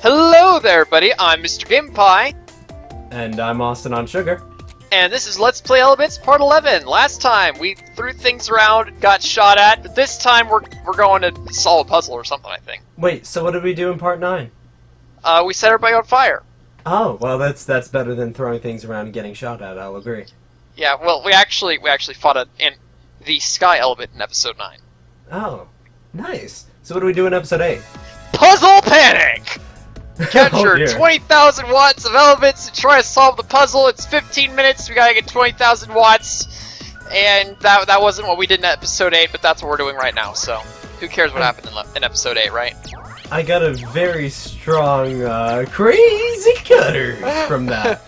Hello there, buddy. I'm Mr. Game Pie. And I'm Austin on Sugar. And this is Let's Play Elebits Part 11. Last time we threw things around, got shot at, but this time we're going to solve a puzzle or something, I think. Wait, so what did we do in Part 9? We set everybody on fire. Oh, well that's better than throwing things around and getting shot at, I'll agree. Yeah, well, we actually fought the Sky Elebit in Episode 9. Oh, nice. So what do we do in Episode 8? Puzzle Panic! Capture 20,000 watts of Elebits and try to solve the puzzle. It's 15 minutes, we gotta get 20,000 watts. And that wasn't what we did in Episode 8, but that's what we're doing right now, so who cares what happened in Episode 8, right? I got a very strong, crazy cutter from that.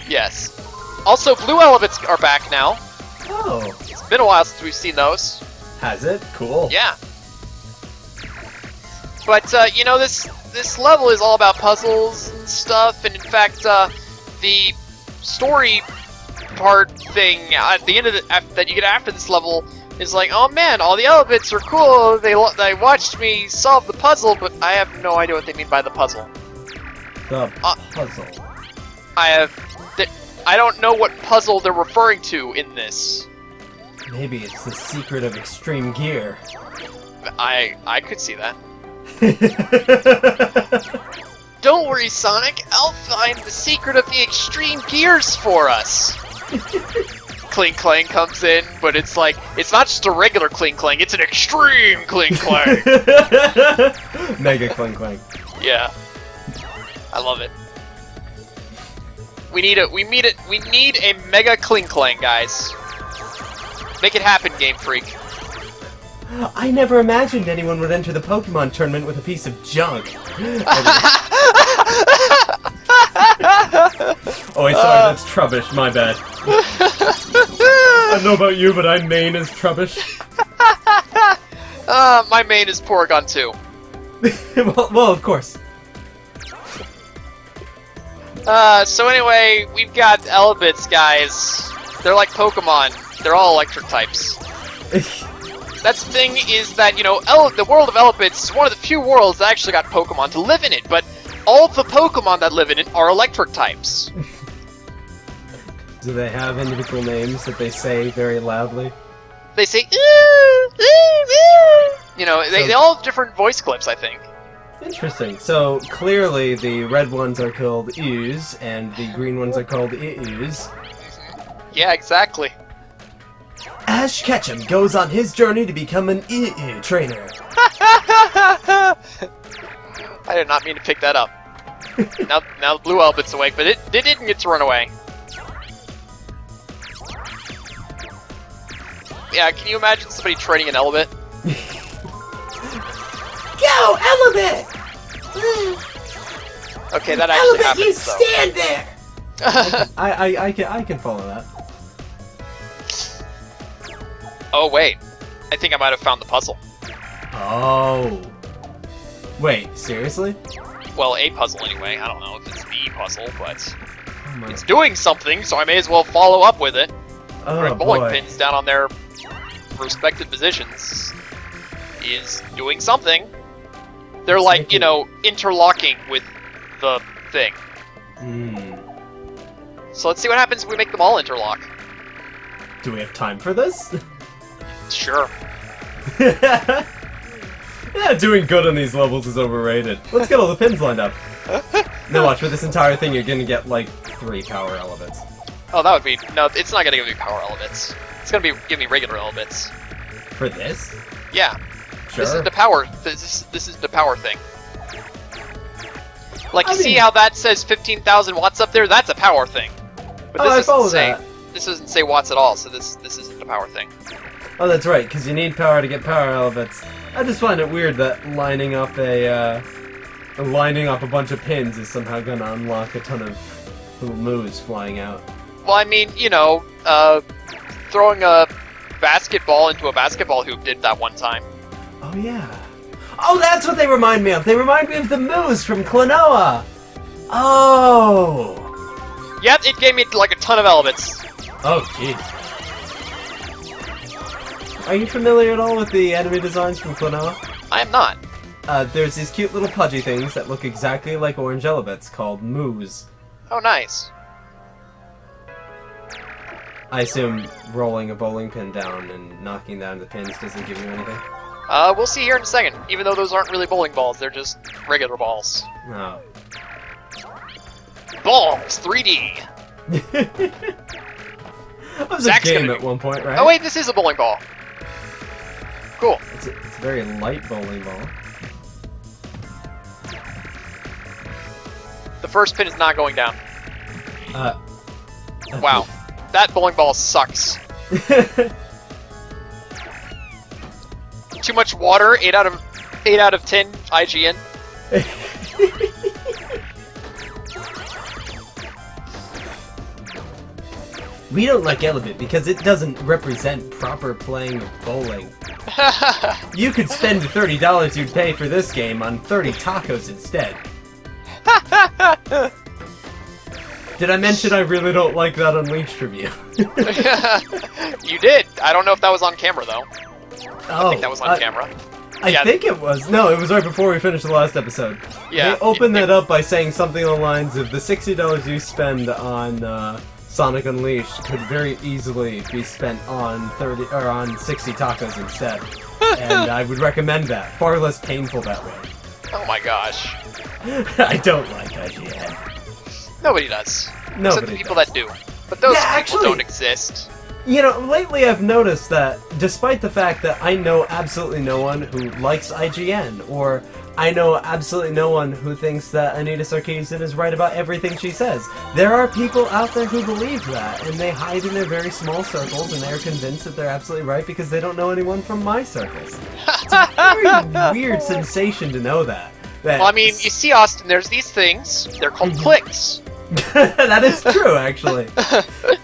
Yes. Also, blue Elebits are back now. Oh. It's been a while since we've seen those. Has it? Cool. Yeah. But, you know, this level is all about puzzles and stuff, and in fact, the story part thing at the end of that you get after this level is like, oh man, all the Elebits are cool, they watched me solve the puzzle, but I have no idea what they mean by the puzzle. The puzzle. I don't know what puzzle they're referring to in this. Maybe it's the secret of extreme gear. I could see that. Don't worry, Sonic. I'll find the secret of the extreme gears for us. Clink Clang comes in, but it's like, it's not just a regular Clink Clang, it's an extreme Clink Clang. Mega Clink Clang. Yeah. I love it. We need a Mega Clink Clang, guys. Make it happen, Game Freak. I never imagined anyone would enter the Pokemon tournament with a piece of junk. Oh, wait, sorry, that's Trubbish, my bad. I don't know about you, but I main as Trubbish. My main is Porygon too. well, of course. So anyway, we've got Elebits, guys. They're like Pokemon. They're all electric types. That's the thing is that, you know, the world of Elebits is one of the few worlds that actually got Pokemon to live in it, but all the Pokemon that live in it are electric types. Do they have individual names that they say very loudly? They say, ooh, ooh, ooh. You know, they all have different voice clips, I think. Interesting. So, clearly the red ones are called Ooze, and the green ones are called I-Ooze. Yeah, exactly. Ash Ketchum goes on his journey to become an I-Oo trainer. I did not mean to pick that up. now the blue Elebit's awake, but it didn't get to run away. Yeah, can you imagine somebody training an Elebit? Go, Elebit! Okay, that actually Elebit, happens, you though. stand there! I can follow that. Oh, wait. I think I might have found the puzzle. Oh. Wait, seriously? Well, a puzzle anyway. I don't know if it's the puzzle, but it's doing something, so I may as well follow up with it. Oh, bowling pins down on their respective positions is doing something. They're like, you know, interlocking with the thing. So let's see what happens if we make them all interlock. Do we have time for this? Sure. Yeah, doing good on these levels is overrated. Let's get all the pins lined up. Now watch, for this entire thing you're gonna get like 3 power Elebits. Oh, that would be... No, it's not gonna give me power Elebits. It's gonna give me regular Elebits. For this? Yeah. Sure. This is the power... This is the power thing. Like, you see how that says 15,000 watts up there? That's a power thing. But this This doesn't say watts at all, so this isn't a power thing. Oh, that's right, because you need power to get power Elebits. I just find it weird that lining up a bunch of pins is somehow gonna unlock a ton of little moves flying out. Well, I mean, you know, throwing a basketball into a basketball hoop did that one time. Oh, yeah. Oh, that's what they remind me of! They remind me of the moves from Klonoa! Oh! Yep, it gave me, like, a ton of Elebits. Oh, jeez. Are you familiar at all with the enemy designs from Klonoa? I am not. there's these cute little pudgy things that look exactly like orange Elebits called moos. Oh, nice. I assume rolling a bowling pin down and knocking down the pins doesn't give you anything? We'll see here in a second. Even though those aren't really bowling balls, they're just regular balls. No. Balls 3D. That was a game at one point, right? Oh wait, this is a bowling ball. Cool. It's a very light bowling ball. The first pin is not going down. Wow. That bowling ball sucks. Too much water, 8 out of 10 IGN. We don't like Elebit because it doesn't represent proper playing of bowling. You could spend the $30 you'd pay for this game on 30 tacos instead. Did I mention I really don't like that Unleashed review? You did. I don't know if that was on camera, though. I think that was on camera. I think it was. No, it was right before we finished the last episode. Yeah. They opened that up by saying something along the lines of the $60 you spend on Sonic Unleashed could very easily be spent on 60 tacos instead. And I would recommend that. Far less painful that way. Oh my gosh. I don't like IGN. Nobody does. Nobody Except the people that do. But those people don't exist. You know, lately I've noticed that, despite the fact that I know absolutely no one who likes IGN, or I know absolutely no one who thinks that Anita Sarkeesian is right about everything she says, there are people out there who believe that, and they hide in their very small circles, and they're convinced that they're absolutely right because they don't know anyone from my circles. It's a very weird sensation to know that. Well, I mean, you see, Austin, there's these things. They're called clicks. That is true, actually.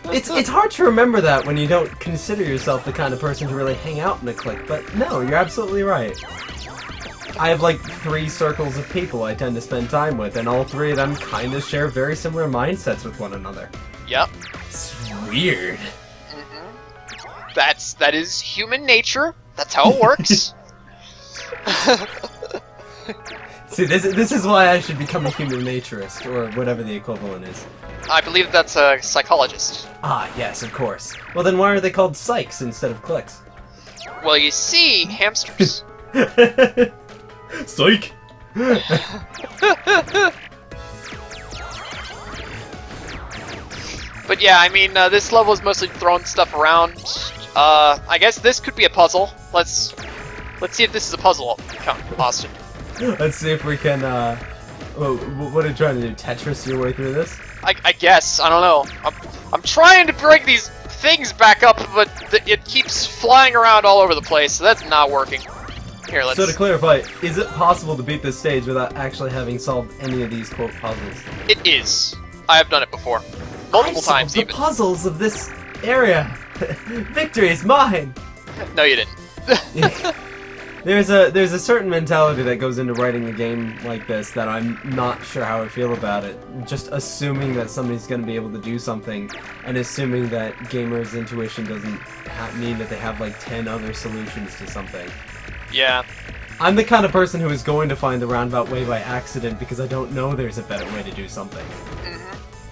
It's hard to remember that when you don't consider yourself the kind of person to really hang out in a clique, but no, you're absolutely right. I have like 3 circles of people I tend to spend time with, and all 3 of them kind of share very similar mindsets with one another. Yep. It's weird. That is human nature. That's how it works. See, this is why I should become a human naturist, or whatever the equivalent is. I believe that's a psychologist. Ah, yes, of course. Well, then why are they called psychs instead of clicks? Well, you see, hamsters. Psych! But yeah, I mean, this level is mostly throwing stuff around. I guess this could be a puzzle. Let's see if this is a puzzle, Austin. Let's see if we can, what are you trying to do, Tetris your way through this? I guess, I don't know. I'm trying to break these things back up, but it keeps flying around all over the place, so that's not working. Here, let's... So to clarify, is it possible to beat this stage without actually having solved any of these, quote, puzzles? It is. I have done it before. Multiple times, the even. Puzzles of this area! Victory is mine! No, you didn't. There's a certain mentality that goes into writing a game like this that I'm not sure how I feel about it. Just assuming that somebody's going to be able to do something, and assuming that gamers' intuition doesn't mean that they have like 10 other solutions to something. Yeah. I'm the kind of person who is going to find the roundabout way by accident because I don't know there's a better way to do something.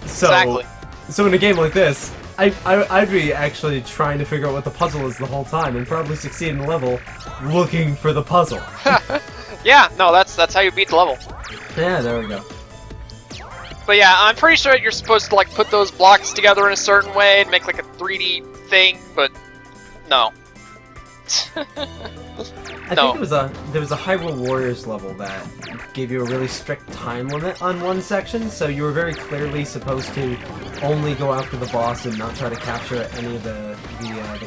Exactly. So in a game like this, I'd be actually trying to figure out what the puzzle is the whole time and probably succeed in the level looking for the puzzle. Yeah, no, that's how you beat the level. Yeah, there we go. But yeah, I'm pretty sure you're supposed to like put those blocks together in a certain way and make like a 3D thing, but no. I think there was a Hyrule Warriors level that gave you a really strict time limit on one section, so you were very clearly supposed to only go after the boss and not try to capture any of the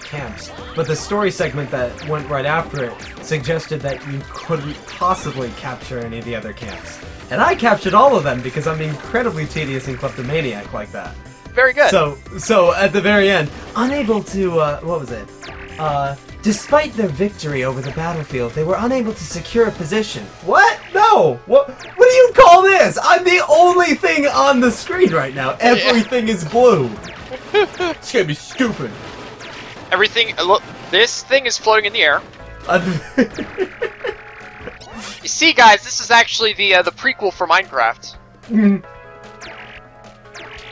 camps. But the story segment that went right after it suggested that you couldn't possibly capture any of the other camps. And I captured all of them because I'm incredibly tedious and kleptomaniac like that. Very good. So at the very end, unable to, what was it? Despite their victory over the battlefield, they were unable to secure a position. What? No! What do you call this? I'm the only thing on the screen right now. Everything is blue. It's gonna be stupid. Everything, look, this thing is floating in the air. You see, guys, this is actually the prequel for Minecraft.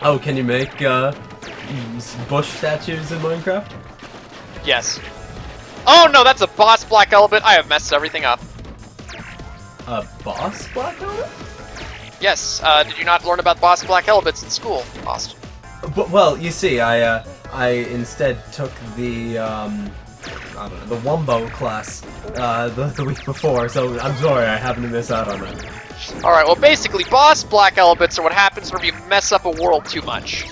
Oh, can you make bush statues in Minecraft? Yes. Oh no, that's a boss black Elebit. I have messed everything up. A boss black Elebit? Yes. Did you not learn about boss black Elebits in school, Austin? Well, you see, I instead took the I don't know, the Wumbo class the week before, so I'm sorry I happened to miss out on that. Alright, well basically, boss black Elebits are what happens when you mess up a world too much.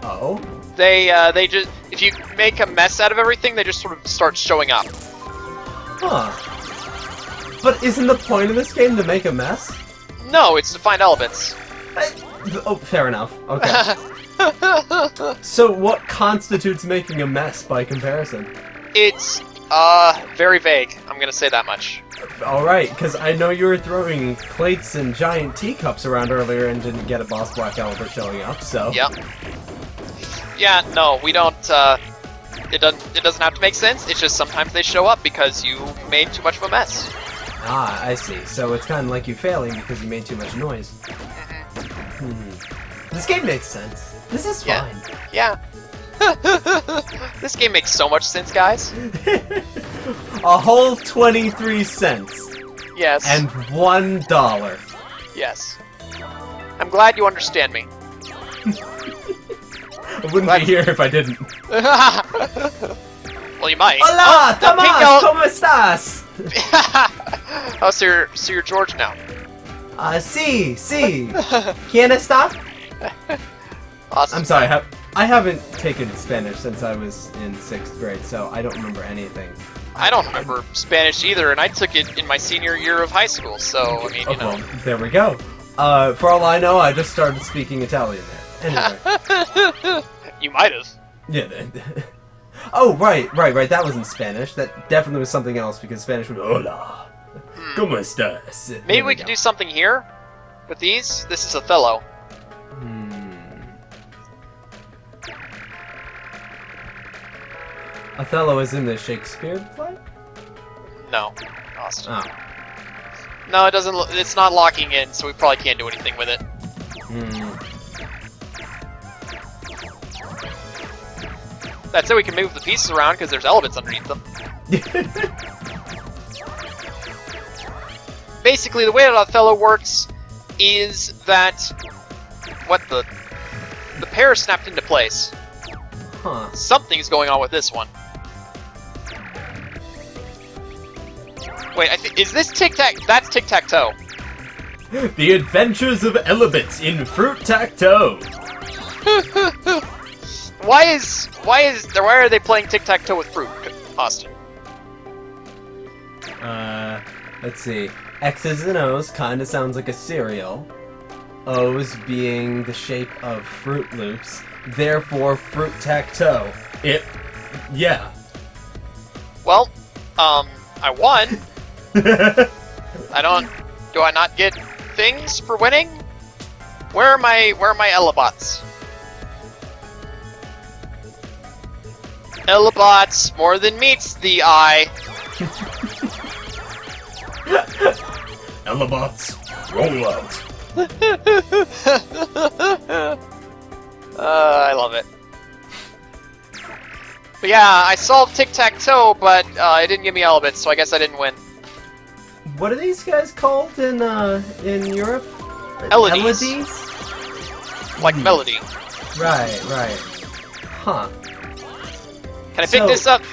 Oh? They just, if you make a mess out of everything, they just sort of start showing up. Huh. But isn't the point of this game to make a mess? No, it's to find Elebits. Oh, fair enough. Okay. So what constitutes making a mess by comparison? It's, very vague. I'm gonna say that much. Alright, because I know you were throwing plates and giant teacups around earlier and didn't get a boss black Elebit showing up, so... Yep. Yeah, no, we don't, it doesn't have to make sense, it's just sometimes they show up because you made too much of a mess. Ah, I see. So it's kind of like you failing because you made too much noise. This game makes sense. This is fine. Yeah. This game makes so much sense, guys. A whole 23 cents. Yes. And $1. Yes. I'm glad you understand me. I wouldn't be here if I didn't. Well, you might. Hola, Tomás, ¿cómo estás? Oh, so you're George now. Sí. ¿Quién está? Awesome. I'm sorry, I haven't taken Spanish since I was in 6th grade, so I don't remember anything. I don't remember Spanish either, and I took it in my senior year of high school, so, I mean, you know. Well, there we go. For all I know, I just started speaking Italian there. Anyway. You might have. Yeah. Oh, right. That wasn't Spanish. That definitely was something else, because Spanish would hola. ¿Cómo estás? Maybe we could do something here with these. This is Othello. Othello is in the Shakespeare play? No. Austin. Oh. No, it doesn't. It's not locking in, so we probably can't do anything with it. That's it. We can move the pieces around because there's Elebits underneath them. Basically, the way that Othello works is that the pair snapped into place. Huh. Something's going on with this one. Wait, is this tic-tac? That's tic-tac-toe. The Adventures of Elebits in Fruit-Tac-Toe. Why are they playing tic-tac-toe with fruit, Austin? Let's see. X's and O's kinda sounds like a cereal. O's being the shape of Fruit Loops. Therefore, Fruit-Tac-Toe. Yeah. Well, I won. Do I not get things for winning? Where are my Elebits? Elebits more than meets the eye. Elebits, roll out. I love it. But yeah, I solved tic-tac-toe, but it didn't give me Elebits, so I guess I didn't win. What are these guys called in Europe? Elebits. Like melody. Right. Huh. Can I pick this up?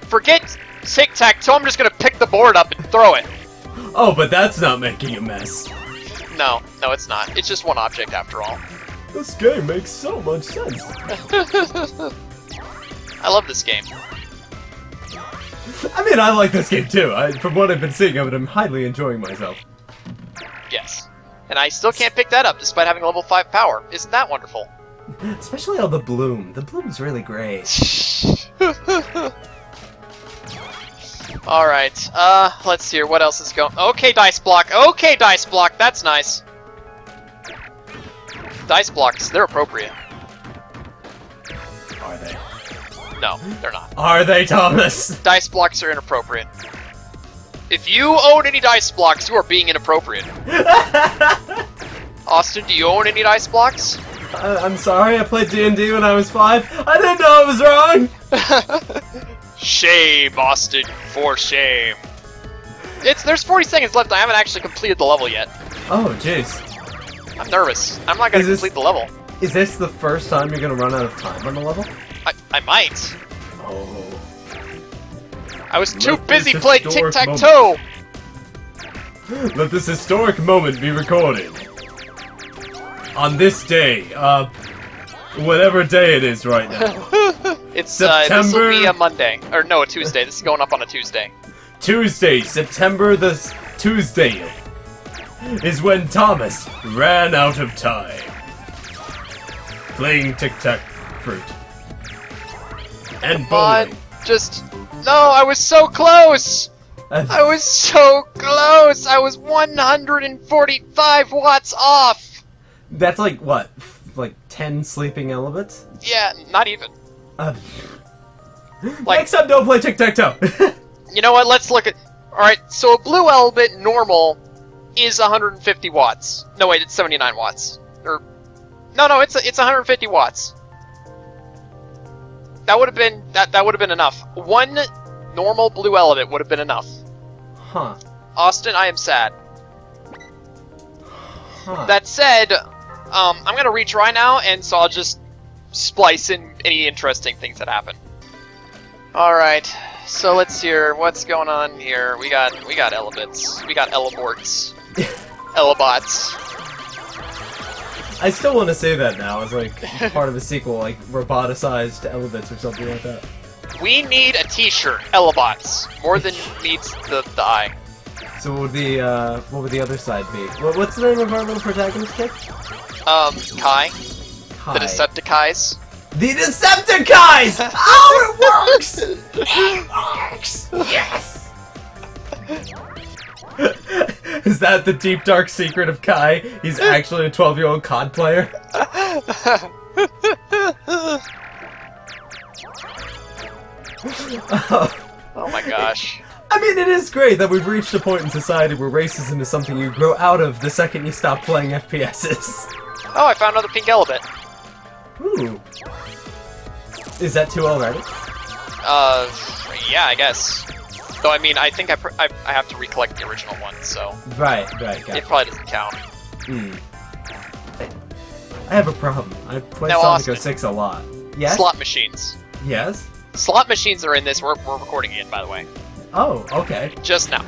Forget tic-tac-toe, I'm just gonna pick the board up and throw it. Oh, but that's not making a mess. No, it's not. It's just one object after all. This game makes so much sense. I love this game. I mean, I like this game too. From what I've been seeing of it, I'm highly enjoying myself. Yes. And I still can't pick that up despite having level 5 power. Isn't that wonderful? Especially all the bloom. The bloom's really great. Alright, let's see here. What else is going... Okay, dice block. Okay, dice block. That's nice. Dice blocks, they're appropriate. Are they? No, they're not. Are they, Thomas? Dice blocks are inappropriate. If you own any dice blocks, you are being inappropriate. Austin, do you own any dice blocks? I'm sorry, I played D&D when I was 5. I didn't know I was wrong! Shame, Austin, for shame. There's 40 seconds left. I haven't actually completed the level yet. Oh, jeez. I'm nervous. I'm not gonna complete the level. Is this the first time you're gonna run out of time on the level? I might. Oh. I was too busy playing tic-tac-toe! Let this historic moment be recorded. On this day, whatever day it is right now. It's, September... this will be a Monday. Or no, a Tuesday. This is going up on a Tuesday. Tuesday, September the Tuesday, is when Thomas ran out of time. Playing tic-tac-fruit. And bowling. Just... No, I was so close! I was so close! I was 145 watts off! That's like, what? Like 10 sleeping Elebits? Yeah, not even. Like, next time, don't play tic-tac-toe! You know what, let's look at... Alright, so a blue Elebit normal is 150 watts. No, wait, it's 79 watts. Or... No, it's 150 watts. That would have been... That would have been enough. One normal blue Elebit would have been enough. Huh. Austin, I am sad. Huh. That said, I'm gonna retry now, and so I'll just splice in any interesting things that happen. Alright, so let's hear what's going on here. We got Elebits. We got Eleborts. Elebots. I still want to say that now as like part of a sequel, like roboticized Elebits or something like that. We need a t-shirt, Elebots, more than needs the eye. So what would the other side be? What's the name of our little protagonist kid? Kai. Kai. The Decepticons. The Decepticons! Oh, it works! It works! Yes! Is that the deep dark secret of Kai? He's actually a 12-year-old COD player? Oh my gosh. I mean, it is great that we've reached a point in society where racism is something you grow out of the second you stop playing FPSs. Oh, I found another pink Elebit. Ooh. Is that 2 already? Yeah, I guess. Though, I mean, I think I have to recollect the original one, so... Right, gotcha. It probably doesn't count. I have a problem. I play now, Sonic 06 a lot. Yes? Slot machines. Yes? Slot machines are in this. We're recording it, by the way. Oh, okay. Just now.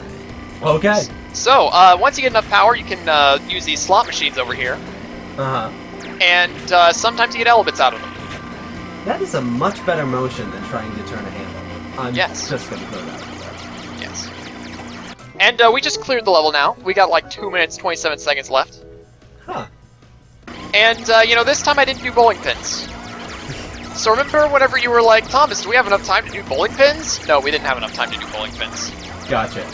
Okay. So, once you get enough power, you can use these slot machines over here. Uh-huh. And sometimes you get Elebits out of them. That is a much better motion than trying to turn a handle. I'm just gonna throw that out there. Yes. And we just cleared the level now. We got like 2 minutes, 27 seconds left. Huh. And, you know, this time I didn't do bowling pins. So remember whenever you were like, Thomas, do we have enough time to do bowling pins? No, we didn't have enough time to do bowling pins. Gotcha.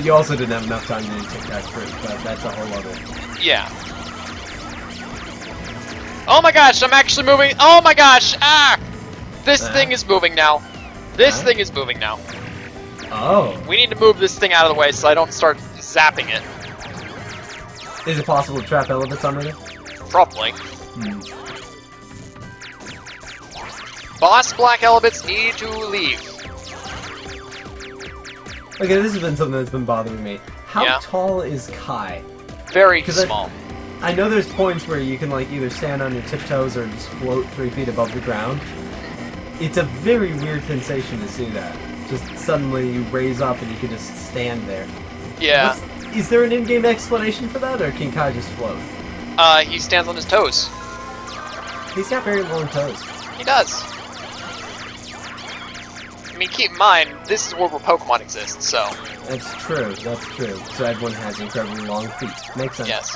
You also didn't have enough time to do tic-tac-fruit, but that's a whole other... Yeah. Oh my gosh, I'm actually moving. Oh my gosh, ah! This thing is moving now. This thing is moving now. Oh. We need to move this thing out of the way so I don't start zapping it. Is it possible to trap Elebits under there? Probably. Boss Black Elebits need to leave. Okay, this has been something that's been bothering me. How tall is Kai? Very small. I know there's points where you can like either stand on your tiptoes or just float 3 feet above the ground. It's a very weird sensation to see that. Just suddenly you raise up and you can just stand there. Yeah. Is there an in-game explanation for that, or can Kai just float? He stands on his toes. He's got very long toes. He does. I mean, keep in mind, this is a world where Pokemon exist, so... That's true, that's true. So everyone has incredibly long feet. Makes sense. Yes.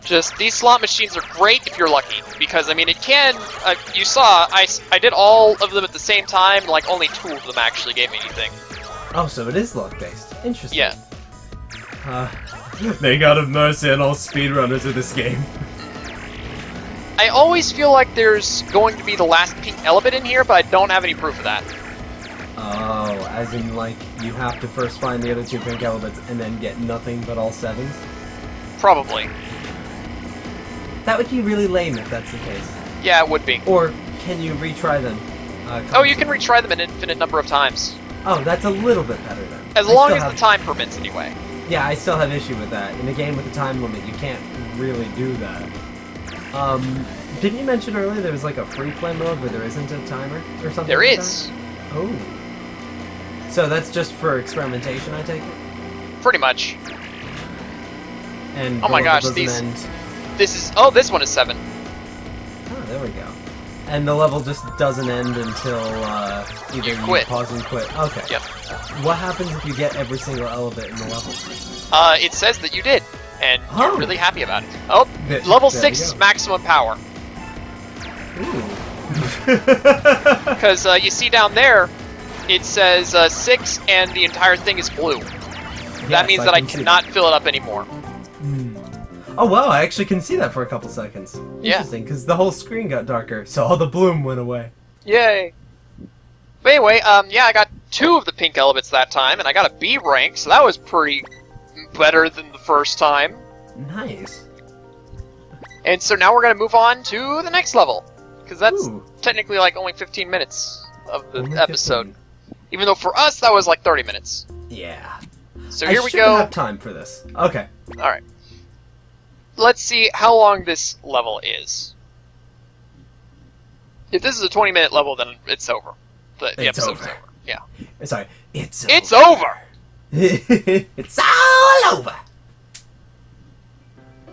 Just, these slot machines are great if you're lucky, because, I mean, it can... you saw, I did all of them at the same time, like, only 2 of them actually gave me anything. Oh, so it is luck-based. Interesting. Yeah. May God have mercy on all speedrunners of this game. I always feel like there's going to be the last pink Elebit in here, but I don't have any proof of that. Oh, as in, like, you have to first find the other 2 pink Elebits and then get nothing but all 7s? Probably. That would be really lame if that's the case. Yeah, it would be. Or can you retry them? Oh, you can retry them an infinite number of times. Oh, that's a little bit better then. As long as the time permits, anyway. Yeah, I still have issue with that. In a game with a time limit, you can't really do that. Didn't you mention earlier there was like a free play mode where there isn't a timer or something? There like is. That? Oh. So that's just for experimentation, I take it? Pretty much. And oh my gosh, these... This is... Oh, this one is 7. Oh, there we go. And the level just doesn't end until either you pause and quit. Okay. Yep. What happens if you get every single Elebit in the level? It says that you did, and you're really happy about it. Oh, level 6 is maximum power. Ooh. Because you see down there, it says 6, and the entire thing is blue. That means that I cannot fill it up anymore. Oh wow, I actually can see that for a couple seconds. Yeah. Interesting, because the whole screen got darker, so all the bloom went away. Yay! But anyway, yeah, I got 2 of the pink Elebits that time, and I got a B rank, so that was pretty better than the first time. Nice. And so now we're going to move on to the next level, because that's technically like only 15 minutes of the episode. 15. Even though for us, that was like 30 minutes. Yeah. So here we go. I shouldn't have time for this. Okay. Alright. Let's see how long this level is. If this is a 20-minute level, then it's over. The episode's over. Yeah. Sorry. It's over! It's all over!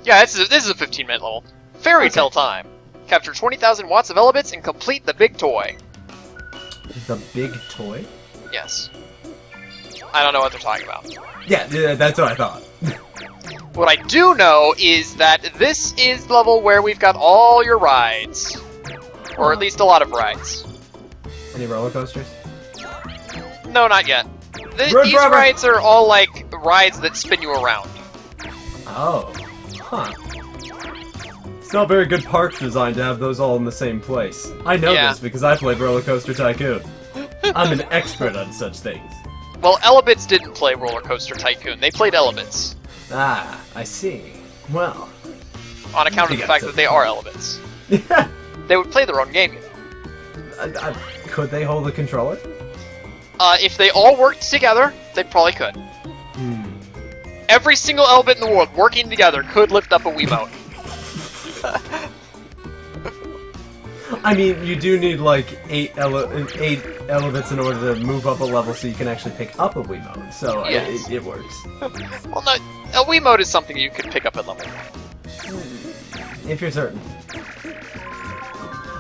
Yeah, this is a 15-minute level. Fairy Tale time. Capture 20,000 watts of Elebits and complete the big toy. The big toy? Yes. I don't know what they're talking about. Yeah, that's what I thought. What I do know is that this is the level where we've got all your rides. Or at least a lot of rides. Any roller coasters? No, not yet. These rides are all like rides that spin you around. Oh. Huh. It's not very good park design to have those all in the same place. I know this because I played Roller Coaster Tycoon. I'm an expert on such things. Well, Elebits didn't play Roller Coaster Tycoon. They played Elebits. Ah, I see. Well. On account of the fact that they are Elebits. They would play their own game, you know. Could they hold a controller? If they all worked together, they probably could. Every single Elebit in the world working together could lift up a Wiimote. I mean, you do need like 8 Elebits in order to move up a level so you can actually pick up a Wiimote, so yes. it works. Well, no, a Wiimote is something you can pick up at level 1. If you're certain.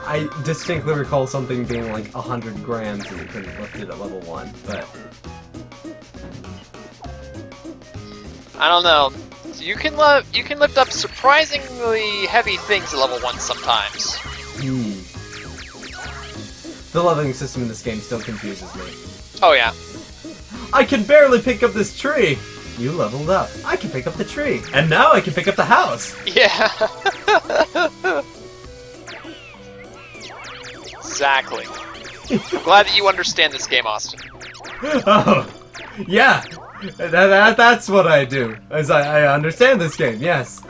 I distinctly recall something being like 100 grams and you couldn't lift it at level 1, but... I don't know. You can lift up surprisingly heavy things at level 1 sometimes. The leveling system in this game still confuses me. Oh yeah. I can barely pick up this tree! You leveled up. I can pick up the tree. And now I can pick up the house! Yeah. Exactly. I'm glad that you understand this game, Austin. Oh, yeah. That's what I do. As I understand this game, yes.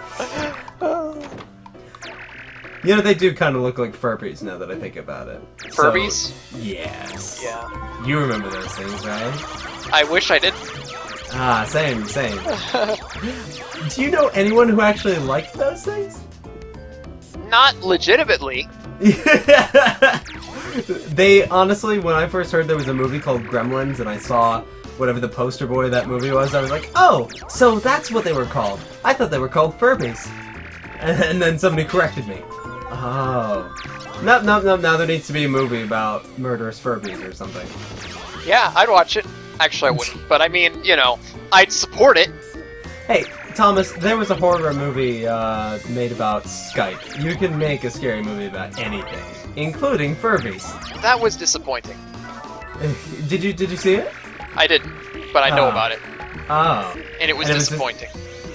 You know, they do kind of look like Furbies now that I think about it. Furbies? So, yes. Yeah. You remember those things, right? I wish I didn't. Ah, same. Do you know anyone who actually liked those things? Not legitimately. They, honestly, when I first heard there was a movie called Gremlins and I saw whatever the poster boy of that movie was, I was like, oh, so that's what they were called. I thought they were called Furbies. And then somebody corrected me. Oh. No, now there needs to be a movie about murderous Furbies or something. Yeah, I'd watch it. Actually, I wouldn't. But I mean, you know, I'd support it. Hey, Thomas, there was a horror movie made about Skype. You can make a scary movie about anything, including Furbies. That was disappointing. Did you see it? I didn't, but I know about it. Oh. And it was disappointing.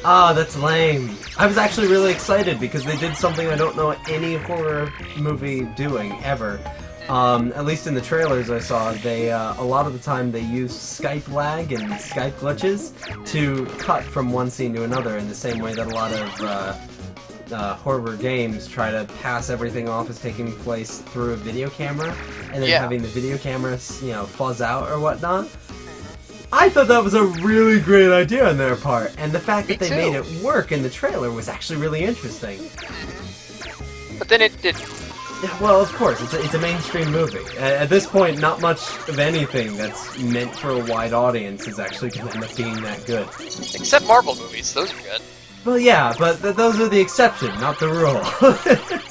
Oh, that's lame. I was actually really excited because they did something I don't know any horror movie doing, ever. At least in the trailers I saw, they, a lot of the time they use Skype lag and Skype glitches to cut from one scene to another in the same way that a lot of horror games try to pass everything off as taking place through a video camera, and then having the video camera, you know, fuzz out or whatnot. I thought that was a really great idea on their part, and the fact that they made it work in the trailer was actually really interesting. But then it did. Well, of course, it's a mainstream movie. At this point, not much of anything that's meant for a wide audience is actually going to end up being that good. Except Marvel movies, those are good. Well, yeah, but those are the exception, not the rule.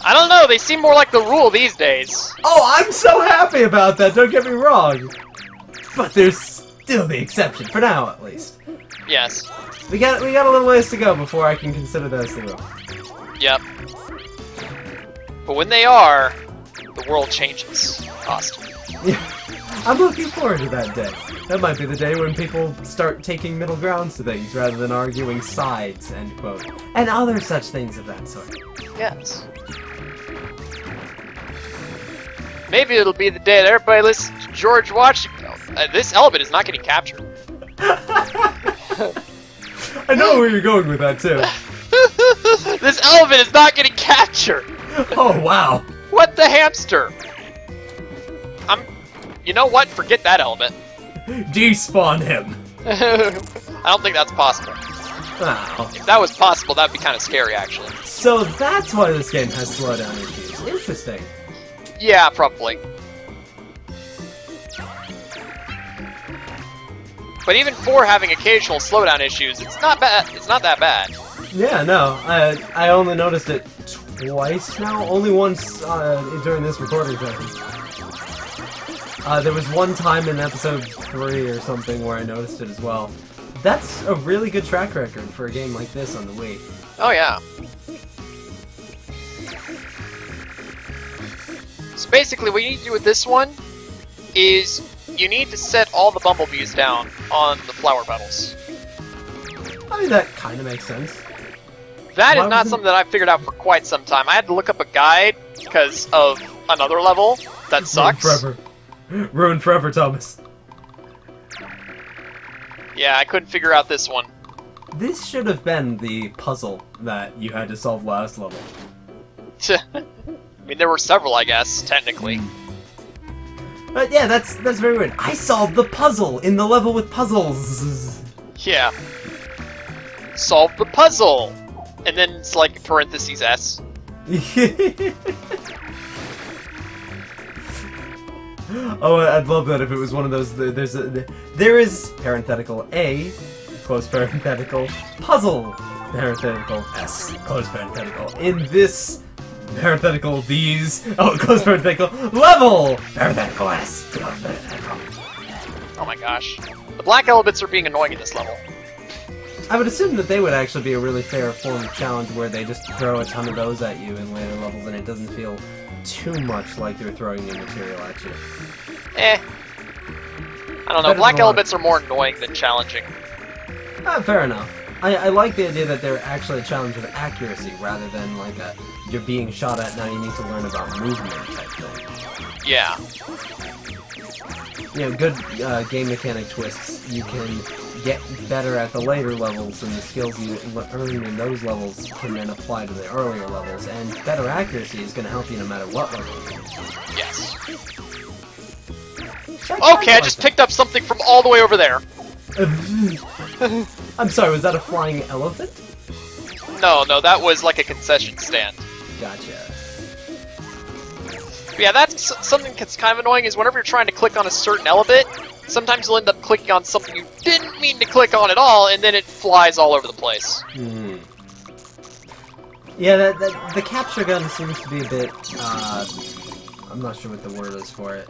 I don't know, they seem more like the rule these days. Oh, I'm so happy about that, don't get me wrong. But there's still the exception, for now at least. Yes. We got a little ways to go before I can consider those the rule. Yep. But when they are, the world changes. Austin. Yeah. I'm looking forward to that day. That might be the day when people start taking middle grounds to things rather than arguing sides, end quote. And other such things of that sort. Yes. Maybe it'll be the day that everybody listens to George Washington. This Elebit is not getting captured. I know where you're going with that, too. This Elebit is not getting captured! Oh, wow. What the hamster? You know what? Forget that Elebit. Despawn him. I don't think that's possible. Wow. If that was possible, that would be kind of scary, actually. So that's why this game has slowdown issues. Interesting. Yeah, probably. But even for having occasional slowdown issues, it's not bad. It's not that bad. Yeah, no. I only noticed it twice now. Only once during this recording session. There was one time in episode 3 or something where I noticed it as well. That's a really good track record for a game like this on the Wii. Oh yeah. So basically what you need to do with this one is you need to set all the bumblebees down on the flower petals. I mean, that kind of makes sense. That is not something that I figured out for quite some time. I had to look up a guide because of another level that sucks. Ruined forever, Thomas. Yeah, I couldn't figure out this one. This should have been the puzzle that you had to solve last level. I mean, there were several, I guess, technically. But yeah, that's very weird. I solved the puzzle in the level with puzzles. Yeah. Solve the puzzle! And then it's like parentheses S. Oh, I'd love that if it was one of those. There is parenthetical A, close parenthetical, puzzle, parenthetical S, close parenthetical. In this parenthetical, these, close parenthetical, level, parenthetical S, close parenthetical. Oh my gosh. The black Elebits are being annoying in this level. I would assume that they would actually be a really fair form of challenge where they just throw a ton of those at you in later levels and it doesn't feel too much like they're throwing new material at you. Eh. I don't know, black Elebits are more annoying than challenging. Fair enough. I like the idea that they're actually a challenge of accuracy rather than like a you're being shot at, now you need to learn about movement type thing. Yeah. You know, good game mechanic twists. You can get better at the later levels, and the skills you earn in those levels can then apply to the earlier levels, and better accuracy is going to help you no matter what level. Yes. Okay, I just picked up something from all the way over there. I'm sorry, was that a flying elephant? No, that was like a concession stand. Gotcha. But yeah, that's something that's kind of annoying is whenever you're trying to click on a certain Elebit, sometimes you'll end up clicking on something you didn't mean to click on at all, and then it flies all over the place. Hmm. Yeah, the capture gun seems to be a bit, I'm not sure what the word is for it.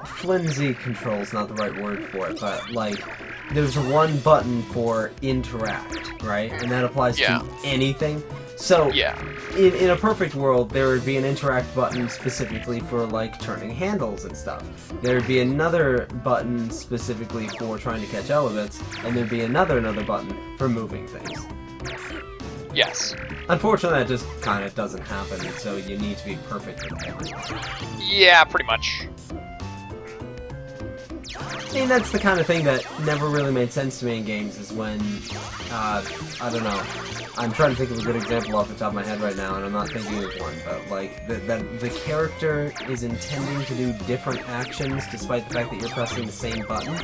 Flimsy control's not the right word for it, but, like, there's one button for interact, right? And that applies to anything. So, Yeah. in a perfect world, there would be an interact button specifically for, like, turning handles and stuff. There would be another button specifically for trying to catch Elebits, and there'd be another button for moving things. Yes. Unfortunately, that just kind of doesn't happen, so you need to be perfect with everything. Yeah, pretty much. I mean, that's the kind of thing that never really made sense to me in games, is when, I don't know, I'm trying to think of a good example off the top of my head right now, and I'm not thinking of one, but, like, the character is intending to do different actions despite the fact that you're pressing the same button.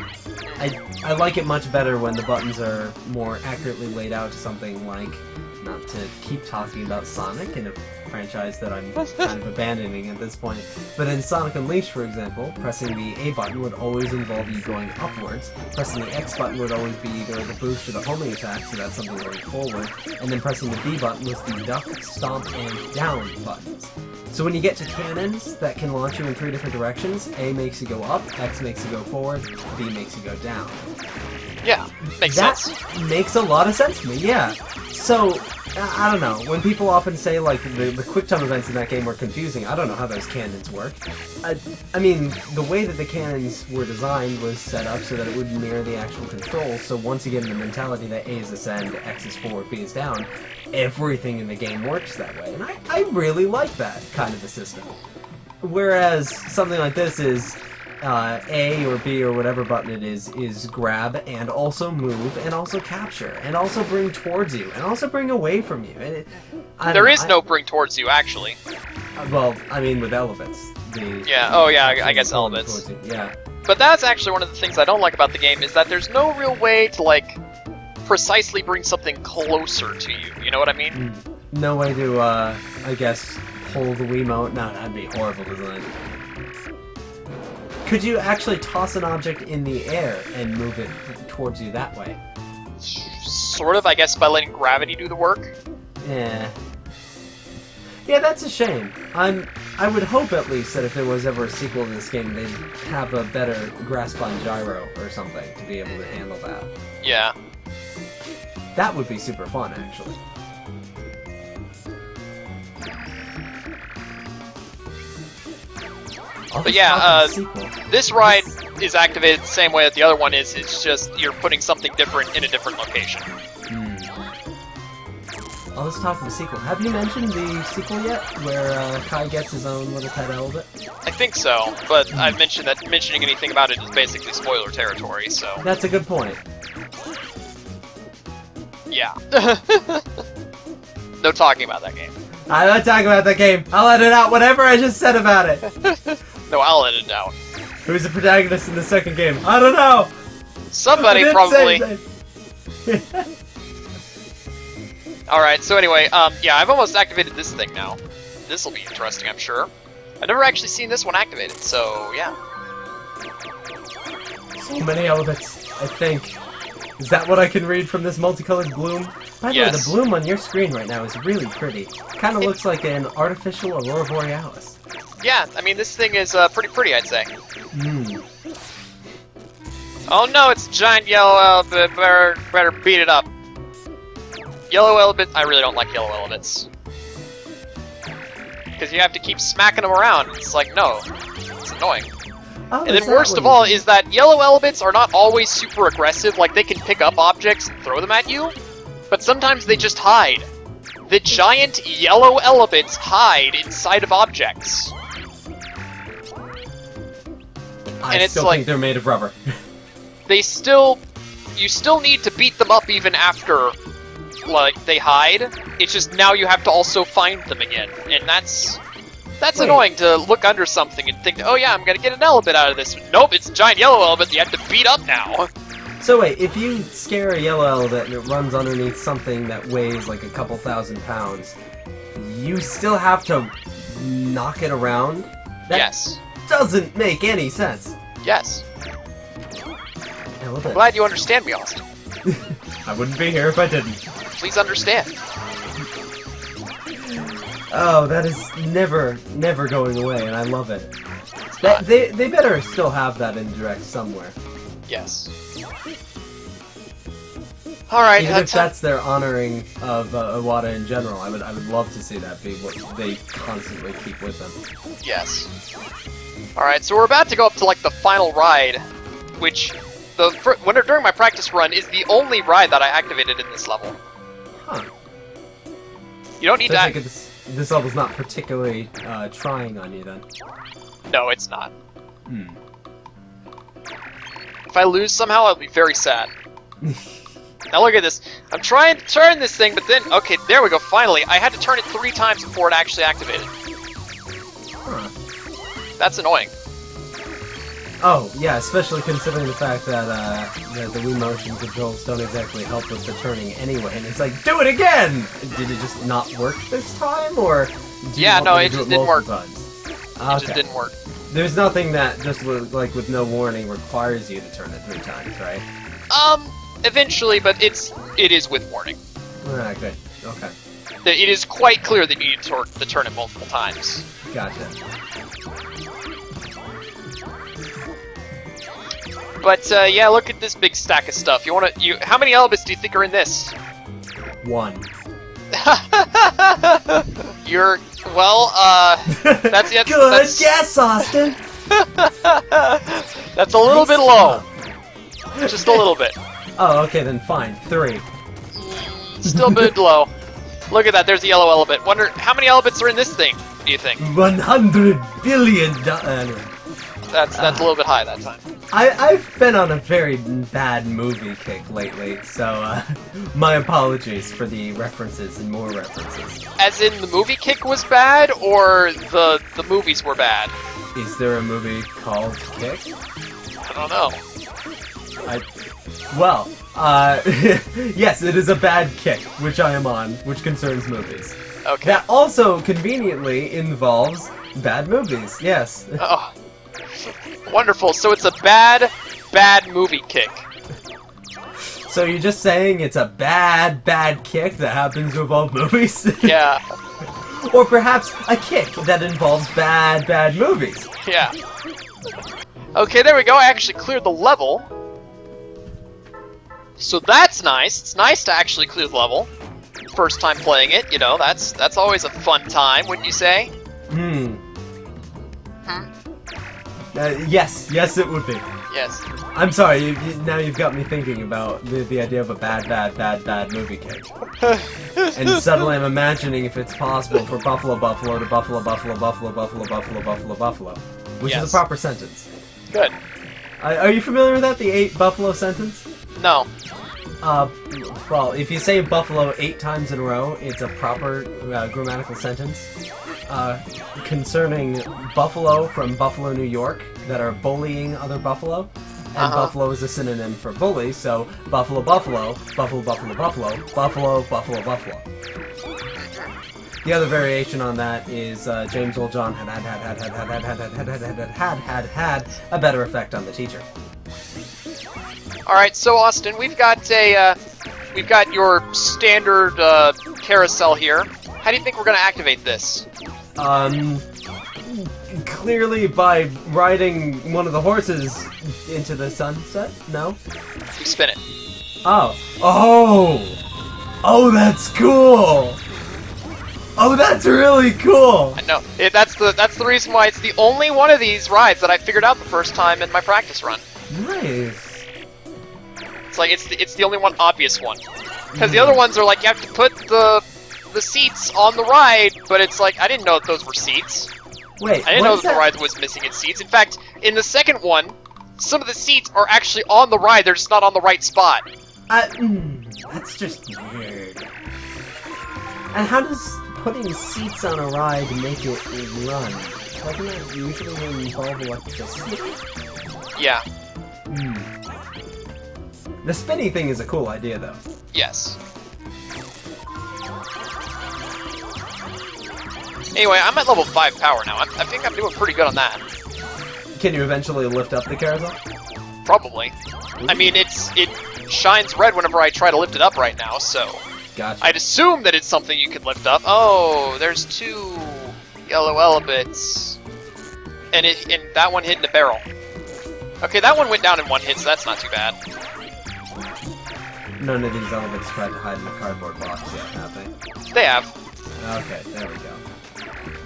I like it much better when the buttons are more accurately laid out to something like, not to keep talking about Sonic in a franchise that I'm kind of abandoning at this point, but in Sonic Unleashed, for example, pressing the A button would always involve you going upwards, pressing the X button would always be either the boost or the homing attack, so that's something going forward, and then pressing the B button was the duck, stomp, and down buttons. So when you get to cannons that can launch you in 3 different directions, A makes you go up, X makes you go forward, B makes you go down. Yeah, makes sense. That makes a lot of sense to me, yeah. So, I don't know, when people often say, like, the quick time events in that game were confusing, I don't know how those cannons work. I mean, the way that the cannons were designed was set up so that it would mirror the actual controls, so once you get in the mentality that A is ascend, X is forward, B is down, everything in the game works that way, and I really like that kind of a system. Whereas something like this is A or B or whatever button it is grab and also move and also capture and also bring towards you and also bring away from you. And there is no bring towards you, actually. Well, I mean with Elebits. I guess Elebits. Yeah. But that's actually one of the things I don't like about the game, is that there's no real way to, like, precisely bring something closer to you. You know what I mean? No way to, I guess, pull the Wiimote. No, that'd be horrible design. Could you actually toss an object in the air and move it towards you that way? Sort of, I guess, by letting gravity do the work. Yeah. Yeah, that's a shame. I would hope, at least, that if there was ever a sequel to this game, they'd have a better grasp on gyro or something to be able to handle that. Yeah. That would be super fun, actually. But yeah, this ride is activated the same way that the other one is. It's just you're putting something different in a different location. Oh, let's talk of the sequel. Have you mentioned the sequel yet, where Kai gets his own little pet Elebit? I think so, but I've mentioned that mentioning anything about it is basically spoiler territory, so... That's a good point. Yeah. No talking about that game. I'm not talking about that game. I'll edit out whatever I just said about it. No, I'll edit it out. Who's the protagonist in the second game? I don't know! Somebody, probably. Alright, so anyway, yeah, I've almost activated this thing now. This'll be interesting, I'm sure. I've never actually seen this one activated, so yeah. So many Elebits, I think. Is that what I can read from this multicolored bloom? By the way, the bloom on your screen right now is really pretty. Kind of looks like an artificial aurora borealis. Yeah, I mean, this thing is pretty pretty, I'd say. Oh no, it's a giant yellow Elebit. Better beat it up. Yellow Elebits. I really don't like yellow Elebits. Because you have to keep smacking them around. It's like, no. It's annoying. Oh, and then worst of all is that yellow Elebits are not always super aggressive. Like, they can pick up objects and throw them at you. But sometimes they just hide. The giant yellow Elebits hide inside of objects. I still think they're made of rubber. You still need to beat them up even after, like, they hide. It's just now you have to also find them again, and that's annoying to look under something and think, oh yeah, I'm gonna get an Elebit out of this. Nope, it's a giant yellow Elebit that you have to beat up now. So wait, if you scare a yellow Elebit and it runs underneath something that weighs like a couple thousand pounds, you still have to knock it around? Yes. Doesn't make any sense. Yes. Elebit. I'm glad you understand me, Austin. I wouldn't be here if I didn't. Please understand. Oh, that is never going away, and I love it. They better still have that in Direct somewhere. Yes. Alright, Even if that's their honoring of Iwata in general, I would love to see that be what they constantly keep with them. Yes. Alright, so we're about to go up to, like, the final ride, which, during my practice run, is the only ride that I activated in this level. Huh. You don't need so to... This level's not particularly trying on you, then? No, it's not. Hmm. If I lose somehow, I'll be very sad. Now look at this. I'm trying to turn this thing, but then... Okay, there we go, finally. I had to turn it 3 times before it actually activated. Huh. That's annoying. Oh, yeah, especially considering the fact that the Wii motion controls don't exactly help with the turning anyway, and it's like, do it again! Did it just not work this time, or... Yeah, no, it just didn't work. Times? It just didn't work. There's nothing that, just with no warning, requires you to turn it 3 times, right? Eventually, but it is with warning. Alright, good. Okay. It is quite clear that you need to turn it multiple times. Gotcha. But, yeah, look at this big stack of stuff. How many Elebits do you think are in this? 1. That's it. Good guess, Austin! That's a little bit low. Just a little bit. Oh, okay, then fine. 3. Still a bit low. Look at that, there's the yellow Elebit. Wonder, how many Elebits are in this thing, do you think? 100 billion That's a little bit high that time. I've been on a very bad movie kick lately, so my apologies for the references and more references. As in the movie kick was bad, or the movies were bad? Is there a movie called Kick? I don't know. Yes, it is a bad kick, which I am on, which concerns movies. Okay. That also conveniently involves bad movies, yes. Oh. Wonderful, so it's a bad movie kick. So you're just saying it's a bad kick that happens to involve movies? Yeah. Or perhaps a kick that involves bad movies. Yeah. Okay, there we go, I actually cleared the level. So that's nice. It's nice to actually clear the level. First time playing it, you know, that's always a fun time, wouldn't you say? Yes, it would be. Yes. I'm sorry, now you've got me thinking about the idea of a bad movie kick. And suddenly I'm imagining if it's possible for Buffalo to Buffalo, which is a proper sentence. Good. Are you familiar with that, the 8 Buffalo sentence? No. Well, if you say Buffalo 8 times in a row, it's a proper grammatical sentence. Concerning buffalo from Buffalo, New York, that are bullying other buffalo. And buffalo is a synonym for bully, so buffalo. The other variation on that is James Earl John had a better effect on the teacher. Alright, so Austin, we've got your standard carousel here. How do you think we're gonna activate this? Clearly by riding one of the horses into the sunset? No? You spin it. Oh, that's cool! Oh, that's really cool! I know. That's the reason why it's the only one of these rides that I figured out the first time in my practice run. Nice. It's like it's the only one obvious one. Because the other ones are like you have to put the seats on the ride, but it's like I didn't know that those were seats. Wait, I didn't know that the ride was missing its seats. In fact, in the second one, some of the seats are actually on the ride, they're just not on the right spot. That's just weird. And how does putting seats on a ride make it run? Doesn't it usually involve electricity? Yeah. The spinny thing is a cool idea, though. Yes. Anyway, I'm at level 5 power now. I think I'm doing pretty good on that. Can you eventually lift up the carousel? Probably. I mean, it shines red whenever I try to lift it up right now, so... Gotcha. I'd assume that it's something you could lift up. Oh, there's 2 yellow Elebits. And that one hit in the barrel. Okay, that one went down in 1 hit, so that's not too bad. none of these Elebits tried to hide in a cardboard box yet, have they? They have. Okay, there we go.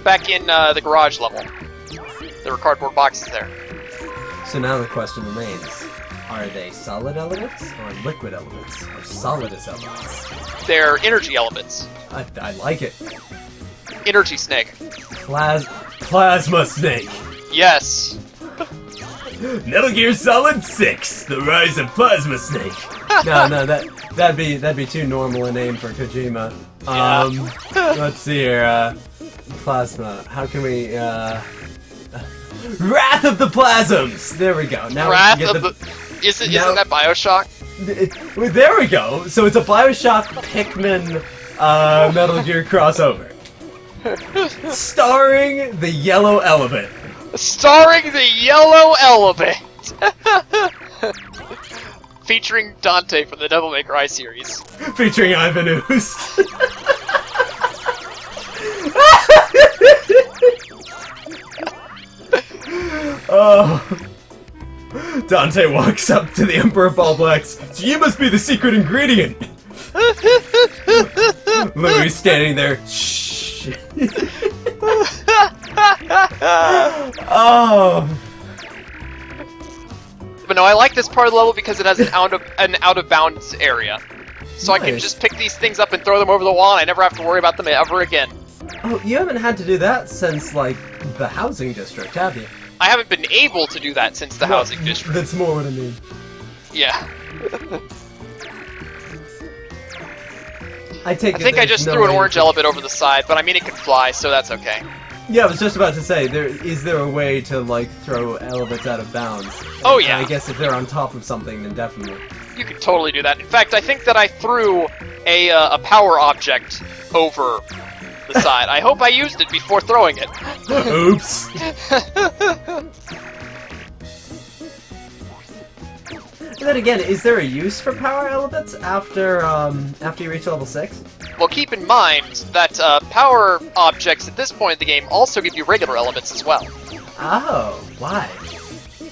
Back in the garage level. There were cardboard boxes there. So now the question remains, are they solid Elebits or liquid Elebits? Or solidus Elebits? They're energy Elebits. I like it. Energy snake. Plasma Snake! Yes. Metal Gear Solid 6, The Rise of Plasma Snake. No, that'd be too normal a name for Kojima. Let's see here. Plasma. How can we? Wrath of the Plasms. There we go. Now Wrath we can of get Isn't that Bioshock? Well, there we go. So it's a Bioshock Pikmin Metal Gear crossover, starring the Yellow Elebit. Starring the Yellow Elebit! Featuring Dante from the Devil May Cry series. Featuring Ivan Ooze. Oh. Dante walks up to the Emperor of All Blacks. So you must be the secret ingredient. Louis standing there. Shh. Oh. But no, I like this part of the level because it has an out of bounds area. So Nice. I can just pick these things up and throw them over the wall and I never have to worry about them ever again. Oh, you haven't had to do that since, like, the housing district, have you? I haven't been able to do that since the housing district. That's more what I mean. Yeah. I think I just threw an orange Elebit over the side, but I mean it can fly, so that's okay. Yeah, I was just about to say, is there a way to, like, throw Elebits out of bounds? Oh, yeah. I guess if they're on top of something, then definitely. You could totally do that. In fact, I think that I threw a power object over the side. I hope I used it before throwing it. Oops. And then again, is there a use for power Elebits after you reach level 6? Well, keep in mind that power objects at this point in the game also give you regular Elebits as well. Oh, why?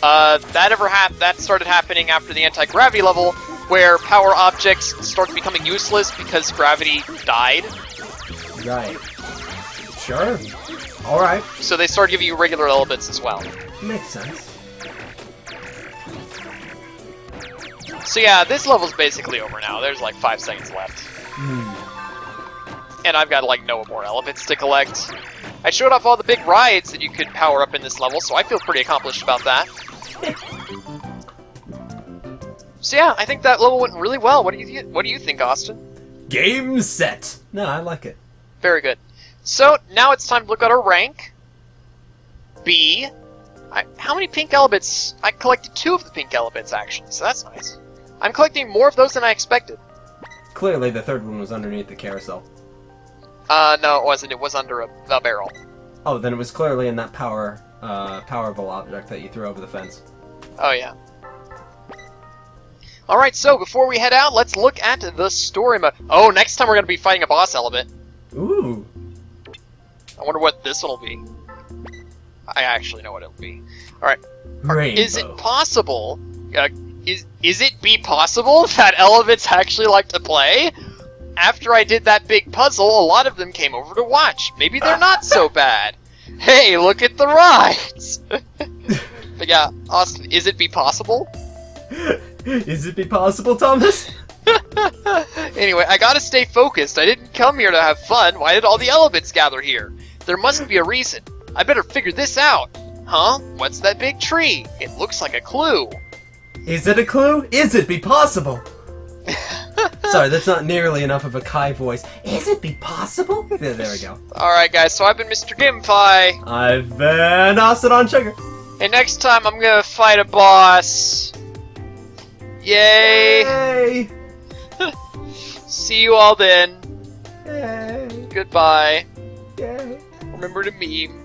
That started happening after the anti-gravity level, where power objects started becoming useless because gravity died. Right. Sure. Alright. So they started giving you regular Elebits as well. Makes sense. So yeah, this level's basically over now. There's like 5 seconds left. And I've got like no more Elebits to collect. I showed off all the big rides that you could power up in this level, so I feel pretty accomplished about that. So yeah, I think that level went really well. What do you think, Austin? Game set. No, I like it. Very good. So now it's time to look at our rank. B. How many pink Elebits? I collected 2 of the pink Elebits actually, so that's nice. I'm collecting more of those than I expected. Clearly, the third one was underneath the carousel. No, it wasn't. It was under a barrel. Oh, then it was clearly in that powerful object that you threw over the fence. Oh, yeah. Alright, so before we head out, let's look at the story mode. Oh, next time we're going to be fighting a boss Elebit. Ooh. I wonder what this one will be. I actually know what it'll be. Alright. Rainbow. Is it possible... Is it possible that Elebits actually like to play? After I did that big puzzle, a lot of them came over to watch. Maybe they're not so bad. Hey, look at the rides! But yeah, Austin, is it possible? Is it possible, Thomas? Anyway, I gotta stay focused. I didn't come here to have fun. Why did all the Elebits gather here? There must be a reason. I better figure this out. Huh? What's that big tree? It looks like a clue. Is it a clue? Is it possible? Sorry, that's not nearly enough of a Kai voice. Is it possible? There we go. Alright guys, so I've been Mr. Gimfi. I've been Austin on Sugar. And next time I'm gonna fight a boss. Yay! Yay! See you all then. Yay! Goodbye. Yay! Remember to meme.